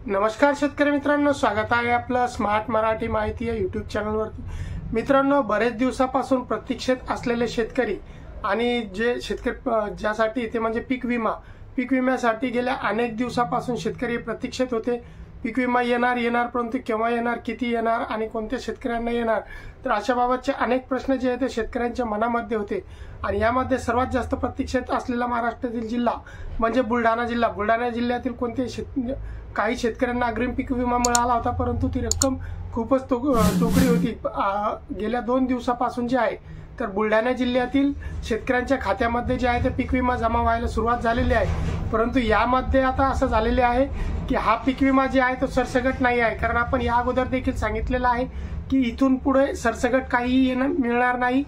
नमस्कार शेतकरी मित्रांनो, स्वागत आहे आपलं स्मार्ट मराठी माहिती या यूट्यूब चॅनलवरती। मित्रांनो, बरेच दिवसापासून प्रतीक्षेत असलेले शेतकरी आणि जे शेतकरी ज्यासाठी ते म्हणजे पीक विम्यासाठी गेल्या अनेक दिवसापासून शेतकरी प्रतीक्षेत होते। पीक विमा येणार परंतु केव्हा येणार, किती येणार आणि कोणत्या शेतकऱ्यांना येणार, तर अशा बाबतचे अनेक प्रश्न जे आहेत ते शेतकऱ्यांच्या मनामध्ये होते। आणि यामध्ये सर्वात जास्त प्रतीक्षेत असलेला महाराष्ट्रातील जिल्हा म्हणजे बुलढाणा जिल्हा। बुलढाणा जिल्ह्यातील काही शेतकऱ्यांना अग्रिम पीक विमा मिळाला होता, परंतु ती रक्कम खूपच तोकडी होती। गेल्या 2 दिवसापासून जे आहे तर बुलढाणा जिल्ह्यातील शेतकऱ्यांच्या खात्यामध्ये जे आहे ते पीक विमा जमा व्हायला सुरुवात झालेली आहे। परंतु यामध्ये आता असं झालेले आहे की हा पीक विमा जे आहे तो सरसकट नाही आहे, कारण आपण या अगोदर देखील सांगितलेलं आहे की इथून पुढे सरसकट काहीही मिळणार नाही।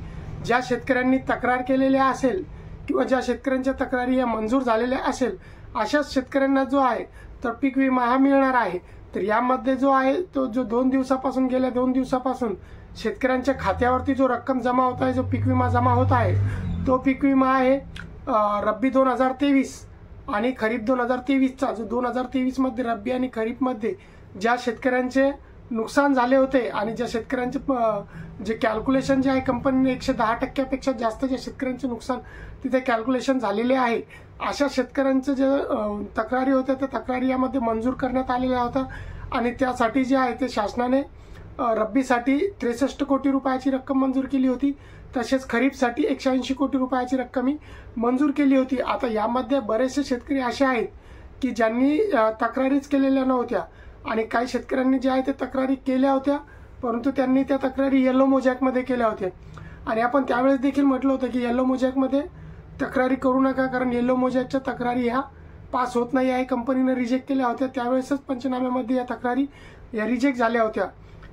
ज्या शेतकऱ्यांनी तक्रार केलेली असेल किंवा ज्या शेतकऱ्यांच्या तक्रारी या मंजूर झालेल्या असेल अशाच शेतकऱ्यांना जो आहे तर पीक विमा हा मिळणार आहे। तर यामध्ये जो आहे तो जो गेल्या 2 दिवसापासून शेतकऱ्यांच्या खात्यावरती जो रक्कम जमा होत आहे, जो पीक विमा जमा होत आहे, तो पीक विमा आहे रब्बी 2023 आणि खरीप 2023चा। जो 2023 मध्ये रब्बी आणि खरीप मध्ये ज्या शेतकऱ्यांचे नुकसान झाले होते आणि ज्या शेतकऱ्यांचे जे कॅल्क्युलेशन जे आहे कंपनीने 110% जास्त ज्या शेतकऱ्यांचे नुकसान तिथे कॅल्क्युलेशन झालेले आहे, अशा शेतकऱ्यांचे जे तक्रारी होत्या त्या तक्रारी यामध्ये मंजूर करण्यात आलेल्या होत्या। आणि त्यासाठी जे आहे ते शासनाने रब्बीसाठी 63 कोटी रुपयाची रक्कम मंजूर केली होती, तसेच खरीपसाठी 180 कोटी रुपयाची रक्कम मंजूर केली होती। आता यामध्ये बरेचसे शेतकरी असे आहेत की ज्यांनी तक्रारीच केलेल्या नव्हत्या आणि काही शेतकऱ्यांनी जे आहे ते तक्रारी केल्या होत्या, परंतु त्यांनी त्या तक्रारी येलो मोजॅकमध्ये केल्या होत्या। आणि आपण त्यावेळेस देखील म्हटलं होतं की येलो मोजॅकमध्ये तक्रारी करू नका, कारण येलो मोजॅकच्या तक्रारी ह्या पास होत नाही आहे, कंपनीने रिजेक्ट केल्या होत्या। त्यावेळेसच पंचनाम्यामध्ये या तक्रारी या रिजेक्ट झाल्या होत्या।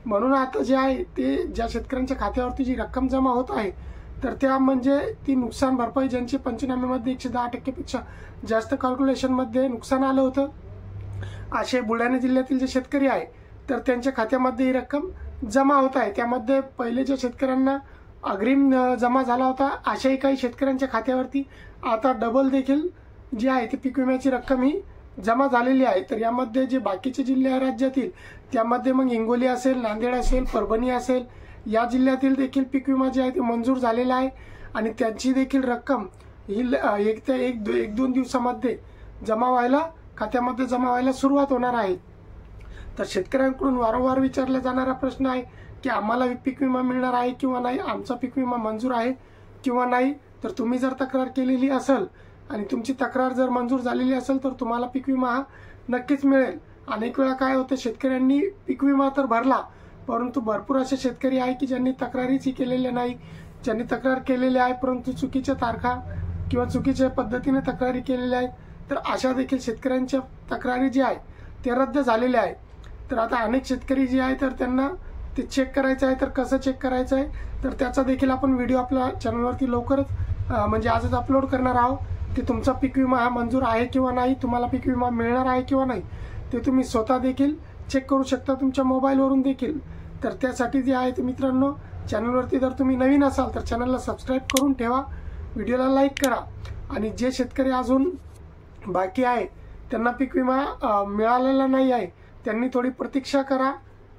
म्हणून आता जे आहे ते ज्या शेतकऱ्यांच्या खात्यावरती जी रक्कम जमा होत आहे तर त्या म्हणजे ती नुकसान भरपाई ज्यांची पंचनाम्यामध्ये 110% जास्त कॅल्क्युलेशनमध्ये नुकसान आलं होतं, असे बुलढाणा जिल्ह्यातील जे शेतकरी आहे तर त्यांच्या खात्यामध्ये ही रक्कम जमा होत आहे। त्यामध्ये पहिले ज्या शेतकऱ्यांना अग्रिम जमा झाला होता अशाही काही शेतकऱ्यांच्या खात्यावरती आता डबल देखील जी आहे ती पीक विम्याची रक्कम ही जमा झालेली आहे। तर यामध्ये जे बाकीचे जिल्हे आहे राज्यातील त्यामध्ये मग हिंगोली असेल, नांदेड असेल, परभणी असेल, या जिल्ह्यातील देखील पीक विमा जे आहे ते मंजूर झालेला आहे आणि त्यांची देखील रक्कम ही 1 ते 1-2 दिवसामध्ये खात्यामध्ये जमा व्हायला सुरुवात होणार आहे। तर शेतकऱ्यांकडून वारंवार विचारला जाणारा प्रश्न आहे की आम्हाला पीक विमा मिळणार आहे किंवा नाही, आमचा पीक विमा मंजूर आहे किंवा नाही। तर तुम्ही जर तक्रार केलेली असेल आणि तुमची तक्रार जर मंजूर झालेली असेल तर तुम्हाला पीक विमा हा नक्कीच मिळेल। अनेक वेळा काय होतं, शेतकऱ्यांनी पीक विमा तर भरला, परंतु भरपूर असे शेतकरी आहे की ज्यांनी तक्रारीच केलेल्या नाही, ज्यांनी तक्रार केलेल्या आहे परंतु चुकीच्या तारखा किंवा चुकीच्या पद्धतीने तक्रारी केलेल्या आहेत। तर अशा देखील शेतकऱ्यांच्या तक्रारी जे आहे ते रद्द झालेल्या आहे। तर आता अनेक शेतकरी जे आहे तर त्यांना ते चेक करायचं आहे, तर कसं चेक करायचं आहे तर त्याचा देखील आपण व्हिडिओ आपल्या चॅनलवरती लवकरच म्हणजे आजच अपलोड करणार आहोत की तुमचा पीक विमा हा मंजूर आहे किंवा नाही, तुम्हाला पीक विमा मिळणार आहे किंवा नाही, ते तुम्ही स्वतः देखील चेक करू शकता तुमच्या मोबाईलवरून देखील। तर त्यासाठी जे आहे ते मित्रांनो, चॅनलवरती जर तुम्ही नवीन असाल तर चॅनलला सबस्क्राईब करून ठेवा, व्हिडिओला लाईक करा। आणि जे शेतकरी अजून बाकी आहे त्यांना पीक विमा मिळालेला नाही आहे त्यांनी थोडी प्रतीक्षा करा,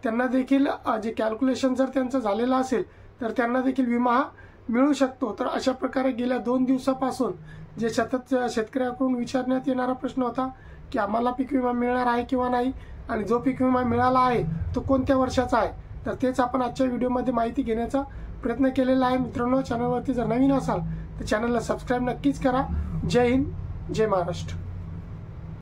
त्यांना देखील जे कॅल्क्युलेशन जर त्यांचं झालेलं असेल तर त्यांना देखील विमा हा मिळू शकतो। तर अशा प्रकारे गेल्या 2 दिवसापासून जे सतत शेतकऱ्याकडून विचारण्यात येणारा प्रश्न होता की आम्हाला पीक विमा मिळणार आहे किंवा नाही आणि जो पीक विमा मिळाला आहे तो कोणत्या वर्षाचा आहे, तर तेच आपण आजच्या व्हिडिओमध्ये माहिती घेण्याचा प्रयत्न केलेला आहे। मित्रांनो, चॅनलवरती जर नवीन असाल तर चॅनलला सबस्क्राईब नक्कीच करा। जय हिंद, जय महाराष्ट्र।